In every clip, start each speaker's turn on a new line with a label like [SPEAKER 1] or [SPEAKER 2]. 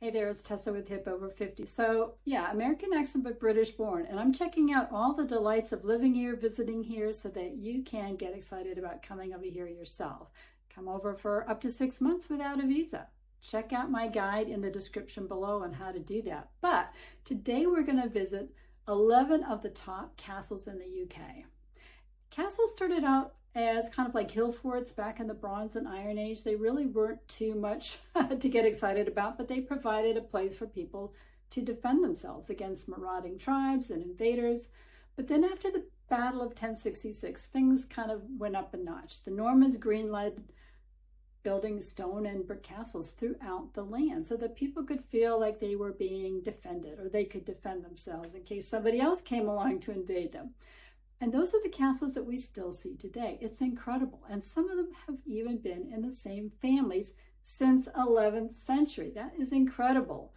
[SPEAKER 1] Hey there, it's Tessa with Hip Over 50. So yeah, American accent but British born. And I'm checking out all the delights of living here, visiting here, so that you can get excited about coming over here yourself. Come over for up to 6 months without a visa. Check out my guide in the description below on how to do that. But today we're going to visit 11 of the top castles in the UK. Castles started out as kind of like hill forts back in the Bronze and Iron Age. They really weren't too much to get excited about, but they provided a place for people to defend themselves against marauding tribes and invaders. But then after the Battle of 1066, things kind of went up a notch. The Normans greenlit building stone and brick castles throughout the land so that people could feel like they were being defended, or they could defend themselves in case somebody else came along to invade them. And those are the castles that we still see today. It's incredible. And some of them have even been in the same families since 11th century. That is incredible.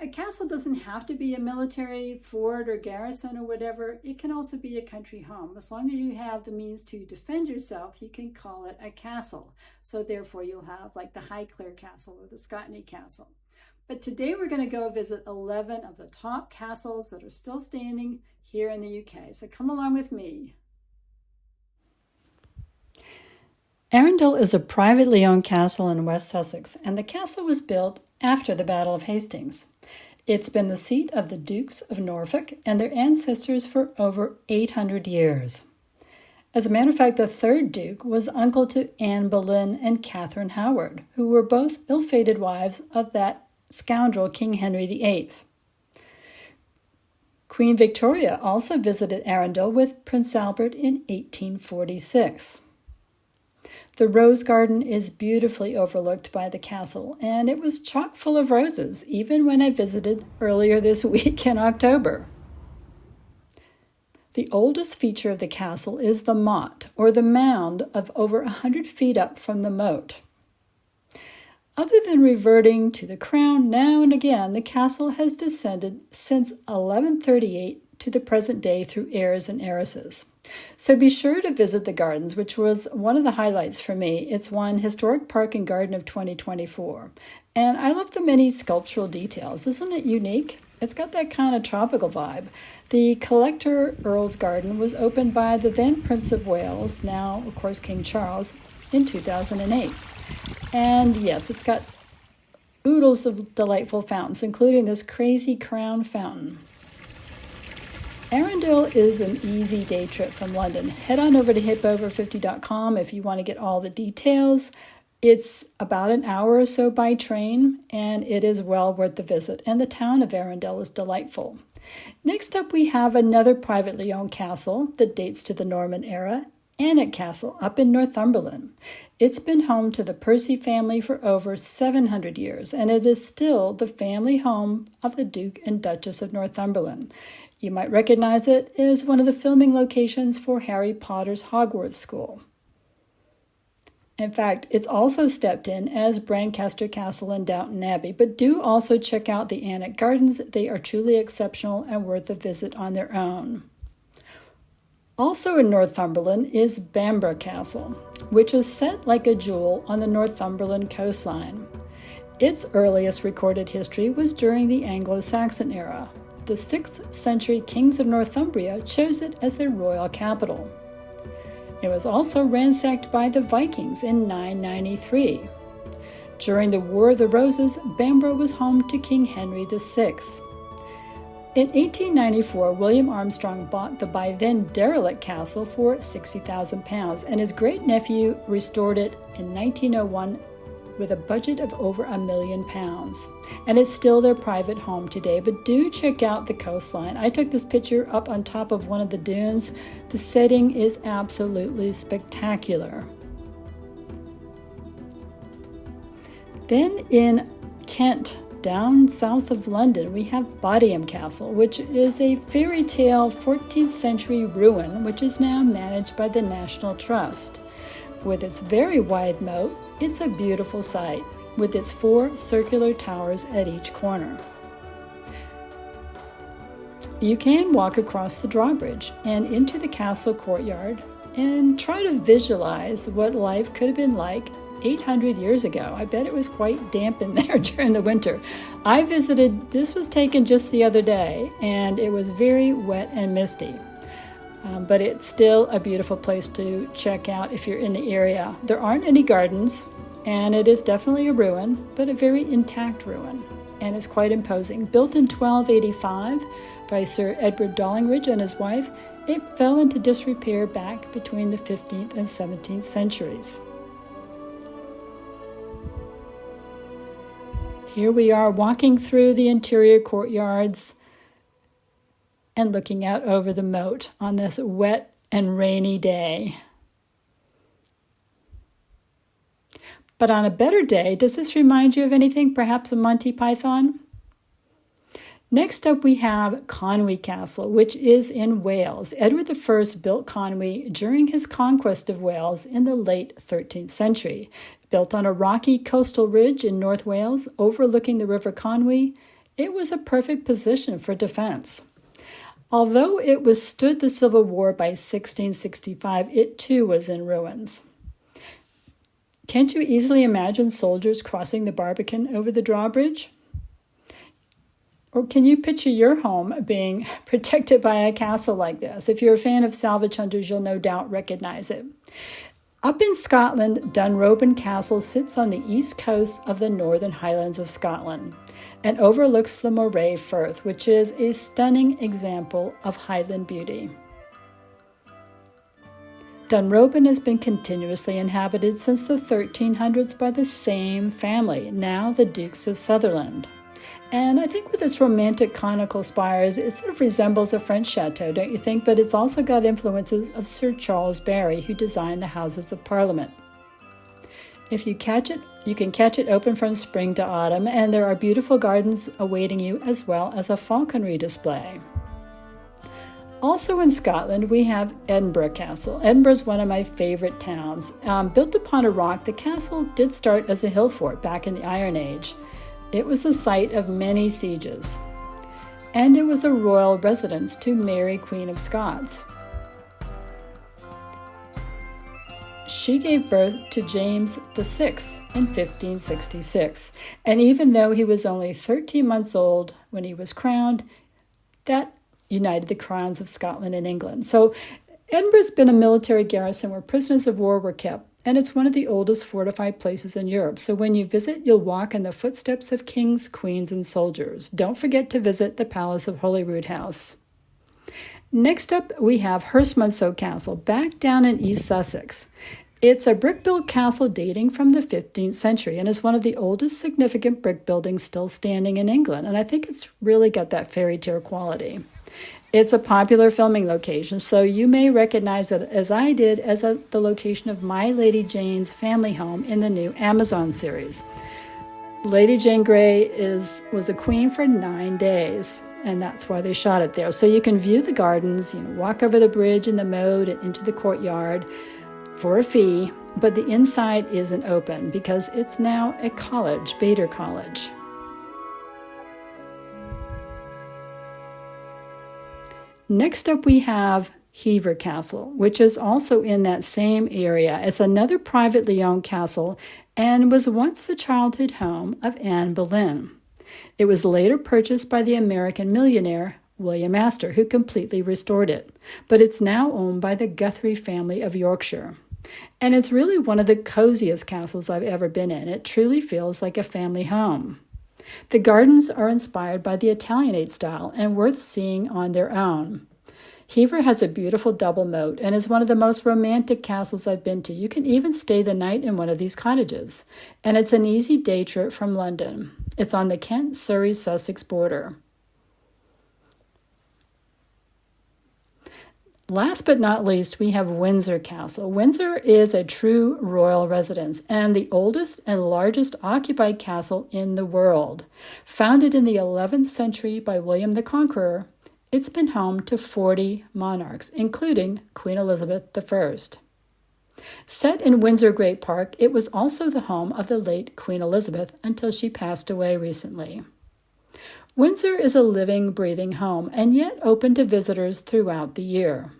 [SPEAKER 1] A castle doesn't have to be a military fort or garrison or whatever. It can also be a country home. As long as you have the means to defend yourself, you can call it a castle. So therefore you'll have like the Highclere Castle or the Scotney Castle. But today we're going to go visit 11 of the top castles that are still standing here in the UK. So come along with me. Arendal is a privately owned castle in West Sussex, and the castle was built after the Battle of Hastings. It's been the seat of the Dukes of Norfolk and their ancestors for over 800 years. As a matter of fact, the third Duke was uncle to Anne Boleyn and Catherine Howard, who were both ill-fated wives of that scoundrel King Henry VIII. Queen Victoria also visited Arendal with Prince Albert in 1846. The rose garden is beautifully overlooked by the castle, and it was chock full of roses, even when I visited earlier this week in October. The oldest feature of the castle is the motte, or the mound of over 100 feet up from the moat. Other than reverting to the crown now and again, the castle has descended since 1138 to the present day through heirs and heiresses. So be sure to visit the gardens, which was one of the highlights for me. It's won Historic Park and Garden of 2024. And I love the many sculptural details. Isn't it unique? It's got that kind of tropical vibe. The Collector Earl's Garden was opened by the then Prince of Wales, now, of course, King Charles, in 2008. And yes, it's got oodles of delightful fountains, including this crazy crown fountain. Arendal is an easy day trip from London. Head on over to hipover50.com if you want to get all the details. It's about an hour or so by train, and it is well worth the visit. And the town of Arendal is delightful. Next up, we have another privately owned castle that dates to the Norman era, Anet Castle, up in Northumberland. It's been home to the Percy family for over 700 years, and it is still the family home of the Duke and Duchess of Northumberland. You might recognize it as one of the filming locations for Harry Potter's Hogwarts School. In fact, it's also stepped in as Brancaster Castle in Downton Abbey, but do also check out the Anet Gardens. They are truly exceptional and worth a visit on their own. Also in Northumberland is Bamber Castle, which is set like a jewel on the Northumberland coastline. Its earliest recorded history was during the Anglo-Saxon era. The 6th century kings of Northumbria chose it as their royal capital. It was also ransacked by the Vikings in 993. During the War of the Roses, Bamber was home to King Henry VI. In 1894, William Armstrong bought the by then derelict castle for £60,000, and his great-nephew restored it in 1901 with a budget of over £1 million. And it's still their private home today, but do check out the coastline. I took this picture up on top of one of the dunes. The setting is absolutely spectacular. Then in Kent, down south of London, we have Bodum Castle, which is a fairy tale 14th century ruin, which is now managed by the National Trust. With its very wide moat, it's a beautiful sight, with its 4 circular towers at each corner. You can walk across the drawbridge and into the castle courtyard and try to visualize what life could have been like 800 years ago. I bet it was quite damp in there during the winter. I visited, this was taken just the other day, and it was very wet and misty. But it's still a beautiful place to check out if you're in the area. There aren't any gardens, and it is definitely a ruin, but a very intact ruin, and it's quite imposing. Built in 1285 by Sir Edward Dallingridge and his wife, it fell into disrepair back between the 15th and 17th centuries. Here we are walking through the interior courtyards and looking out over the moat on this wet and rainy day. But on a better day, does this remind you of anything, perhaps a Monty Python? Next up we have Conway Castle, which is in Wales. Edward I built Conway during his conquest of Wales in the late 13th century. Built on a rocky coastal ridge in North Wales overlooking the River Conway, it was a perfect position for defense. Although it withstood the Civil War by 1665, it too was in ruins. Can't you easily imagine soldiers crossing the Barbican over the drawbridge? Or can you picture your home being protected by a castle like this? If you're a fan of salvage hunters, you'll no doubt recognize it. Up in Scotland, Dunran Castle sits on the east coast of the Northern Highlands of Scotland and overlooks the Moray Firth, which is a stunning example of Highland beauty. Dunran has been continuously inhabited since the 1300s by the same family, now the Dukes of Sutherland. And I think with its romantic conical spires, it sort of resembles a French chateau, don't you think? But it's also got influences of Sir Charles Barry, who designed the Houses of Parliament. If you catch it, you can catch it open from spring to autumn, and there are beautiful gardens awaiting you as well as a falconry display. Also in Scotland, we have Edinburgh Castle. Edinburgh is one of my favorite towns. Built upon a rock, the castle did start as a hill fort back in the Iron Age. It was the site of many sieges, and it was a royal residence to Mary, Queen of Scots. She gave birth to James VI in 1566, and even though he was only 13 months old when he was crowned, that united the crowns of Scotland and England. So Edinburgh's been a military garrison where prisoners of war were kept, and it's one of the oldest fortified places in Europe. So when you visit, you'll walk in the footsteps of kings, queens, and soldiers. Don't forget to visit the Palace of Holyrood House. Next up, we have Herstmonceux Castle, back down in East Sussex. It's a brick-built castle dating from the 15th century and is one of the oldest significant brick buildings still standing in England, and I think it's really got that fairy tale quality. It's a popular filming location, so you may recognize it, as I did, as the location of My Lady Jane's family home in the new Amazon series. Lady Jane Grey was a queen for 9 days, and that's why they shot it there. So you can view the gardens, walk over the bridge in the moat and into the courtyard for a fee, but the inside isn't open because it's now a college, Bader College. Next up, we have Hebden Castle, which is also in that same area. It's another privately owned castle and was once the childhood home of Anne Boleyn. It was later purchased by the American millionaire William Astor, who completely restored it. But it's now owned by the Guthrie family of Yorkshire. And it's really one of the coziest castles I've ever been in. It truly feels like a family home. The gardens are inspired by the Italianate style and worth seeing on their own. Hever has a beautiful double moat and is one of the most romantic castles I've been to. You can even stay the night in one of these cottages, and it's an easy day trip from London. It's on the Kent, Surrey, Sussex border. Last but not least, we have Windsor Castle. Windsor is a true royal residence and the oldest and largest occupied castle in the world. Founded in the 11th century by William the Conqueror, it's been home to 40 monarchs, including Queen Elizabeth I. Set in Windsor Great Park, it was also the home of the late Queen Elizabeth until she passed away recently. Windsor is a living, breathing home and yet open to visitors throughout the year.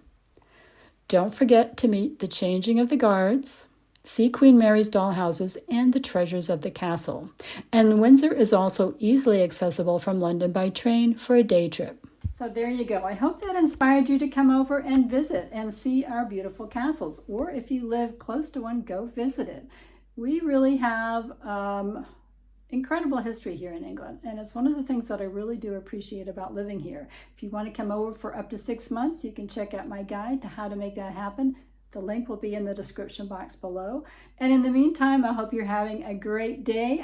[SPEAKER 1] Don't forget to meet the changing of the guards, see Queen Mary's dollhouses and the treasures of the castle. And Windsor is also easily accessible from London by train for a day trip. So there you go. I hope that inspired you to come over and visit and see our beautiful castles. Or if you live close to one, go visit it. We really have incredible history here in England, and it's one of the things that I really do appreciate about living here. If you want to come over for up to 6 months, you can check out my guide to how to make that happen. The link will be in the description box below. And in the meantime, I hope you're having a great day.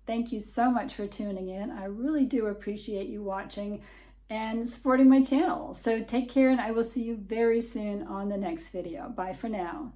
[SPEAKER 1] Thank you so much for tuning in. I really do appreciate you watching and supporting my channel. So take care, and I will see you very soon on the next video. Bye for now.